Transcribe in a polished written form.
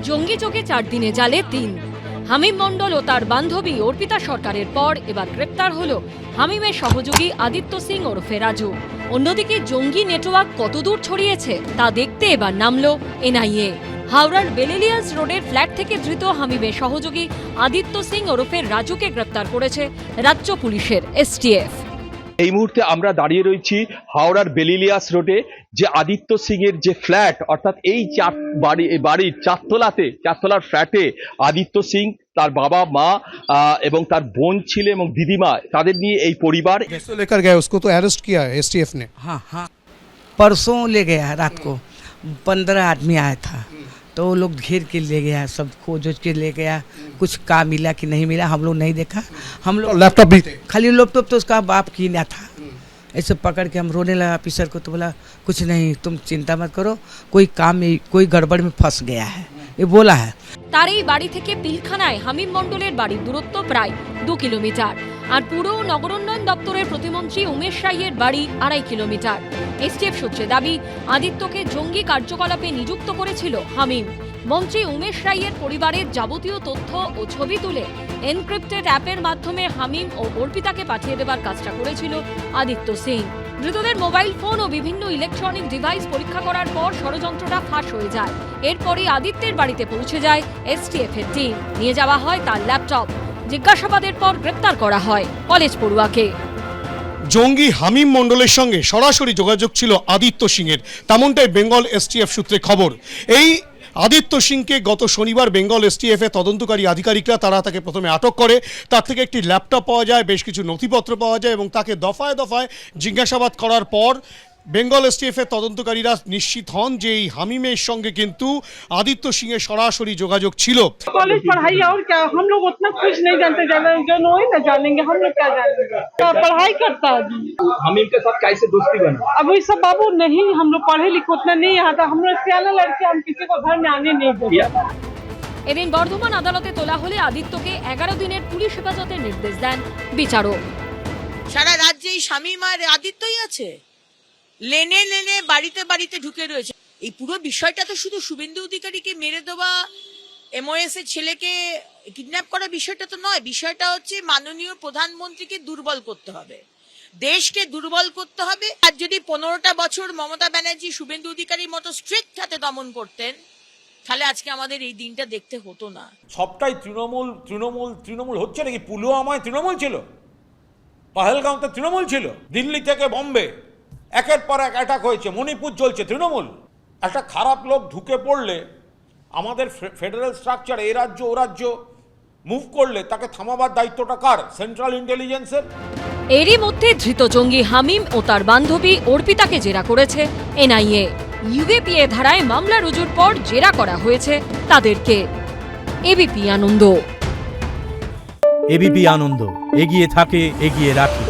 জঙ্গি চোখে 4 দিনে জালে 3। হামিম মণ্ডল ও তার বান্ধবী অর্পিতা সরকারের পর এবার গ্রেপ্তার হলো হামিমের সহযোগী আদিত্য সিং ওরফে রাজু। অন্যদিকে জঙ্গি নেটওয়ার্ক কতদূর ছড়িয়েছে তা দেখতে এবার নামলো এনআইএ। হাওড়ার বেলেলিয়াস রোডের ফ্ল্যাট থেকে ধৃত হামিমের সহযোগী আদিত্য সিং ওরফে রাজুকে গ্রেপ্তার করেছে রাজ্য পুলিশের এসটিএফ। এই মুহূর্তে আমরা দাঁড়িয়ে রয়েছি হাওড়ার বেলিলিয়াস রোডে, যে আদিত্য সিং এর যে ফ্ল্যাট, অর্থাৎ এই বাড়ির চারতলার ফ্ল্যাটে আদিত্য সিং, তার বাবা মা এবং তার বোন ছিল এবং দিদিমা, তাদের নিয়ে এই পরিবার। लेकर गए उसको तो अरेस्ट किया है एसटीएफ ने। हाँ हाँ, परसों ले गया रात को 15 आदमी आया था, तो वो लोग घेर के ले गया, सब खोज के ले गया। कुछ का मिला कि नहीं मिला हम लोग नहीं देखा। हम लोग लैपटॉप भी थे, खाली लैपटॉप तो उसका बाप की ना था। ऐसे पकड़ के हम रोने लगा ऑफिसर को, तो बोला कुछ नहीं, तुम चिंता मत करो, कोई काम में कोई गड़बड़ में फंस गया है, ये बोला है। তার এই বাড়ি থেকে পিলখানায় হামিম মণ্ডলের বাড়ির দূরত্ব প্রায় 2 কিলোমিটার, আর পুর ও নগরোন্নয়ন দপ্তরের প্রতিমন্ত্রী উমেশ রায়ের বাড়ি 2.5 কিলোমিটার। এসটিএফ সূত্রে দাবি, আদিত্যকে জঙ্গি কার্যকলাপে নিযুক্ত করেছিল হামিম। মন্ত্রী উমেশ রায়ের পরিবারের যাবতীয় তথ্য ও ছবি তুলে এনক্রিপ্টেড অ্যাপের মাধ্যমে হামিম ও অর্পিতাকে পাঠিয়ে দেবার কাজটা করেছিল আদিত্য সিং। ধৃতদের মোবাইল ফোন ও বিভিন্ন ইলেকট্রনিক ডিভাইস পরীক্ষা করার পর ষড়যন্ত্রটা ফাঁস হয়ে যায়। এরপরই আদিত্যের বাড়িতে পৌঁছে যায় এসটিএফ এর টিম। নিয়ে যাওয়া হয় তার ল্যাপটপ। জিজ্ঞাসাবাদের পর গ্রেপ্তার করা হয় কলেজ পড়ুয়াকে। জঙ্গি হামিম মণ্ডলের সঙ্গে সরাসরি যোগাযোগ ছিল আদিত্য সিংয়ের, তেমনটাই বেঙ্গল এসটিএফ সূত্রে খবর। এই আদিত্য সিংকে গত শনিবার বেঙ্গল এসটিএফ এর তদন্তকারী আধিকারিকরা তাকে প্রথমে আটক করে। তার থেকে একটি ল্যাপটপ পাওয়া যায়, বেশ কিছু নথিপত্র পাওয়া যায় এবং তাকে দফায় দফায় জিজ্ঞাসাবাদ করার পর বেঙ্গল এসটিএফ এর তদন্তকারীরা নিশ্চিত হন যে এই হামিমের সঙ্গে কিন্তু আদিত্য সিং এর সরাসরি যোগাযোগ ছিল। कॉलेज पढ़ाई और क्या, हम लोग उतना कुछ नहीं जानते, जो वही ना जानेंगे, हम लोग क्या जानेंगे। पढ़ाई करता है जी। हामिम के साथ कैसे दोस्ती बना? अब ये सब बाबू नहीं, हम लोग पढ़े लिखे उतना नहीं आता, हम लोग सियाना लड़के, हम किसी को घर में आने नहीं देते। এদিন বর্ধমান আদালতে তোলা হলে আদিত্যকে 11 দিনের পুলিশ হেফাজতের নির্দেশ দেন বিচারক। সারা রাজ্যে এই শামীম আর আদিত্যই আছে, লেনে লেনে বাড়িতে বাড়িতে ঢুকে রয়েছে। এই পুরো বিষয়টা তো শুধু শুভেন্দু অধিকারীকে মেরে দেওয়া, এমওএস এর ছেলেকে কিডন্যাপ করা বিষয়টা তো নয়। বিষয়টা হচ্ছে মাননীয় প্রধানমন্ত্রীকে দুর্বল করতে হবে, দেশকে দুর্বল করতে হবে। আর যদি 15টা বছর মমতা ব্যানার্জি শুভেন্দু অধিকারীর মতো স্ট্রিক্ট হাতে দমন করতেন, তাহলে আজকে আমাদের এই দিনটা দেখতে হতো না। সবটাই তৃণমূল তৃণমূল তৃণমূল হচ্ছে নাকি? পুলওয়ামায় তৃণমূল ছিল, পহেলগাঁওতে তৃণমূল ছিল, দিল্লি থেকে বম্বে একের পর এক অ্যাটাক হয়েছে, মণিপুর চলছে, তৃণমূল। একটা খারাপ লোক ঢুকে পড়লে আমাদের ফেডারেল স্ট্রাকচার এই রাজ্য ও রাজ্য মুভ করলে তাকে থামাবার দায়িত্বটা কার? সেন্ট্রাল ইন্টেলিজেন্সের। এরই মধ্যে ধৃত জঙ্গি হামিম ও তার বান্ধবী অর্পিতাকে জেরা করেছে এনআইএ। ইউএপিএ ধারায় মামলা রুজুর পর জেরা করা হয়েছে তাদেরকে। এবিপি আনন্দ। এবিপি আনন্দ, এগিয়ে থাকে, এগিয়ে রাখে।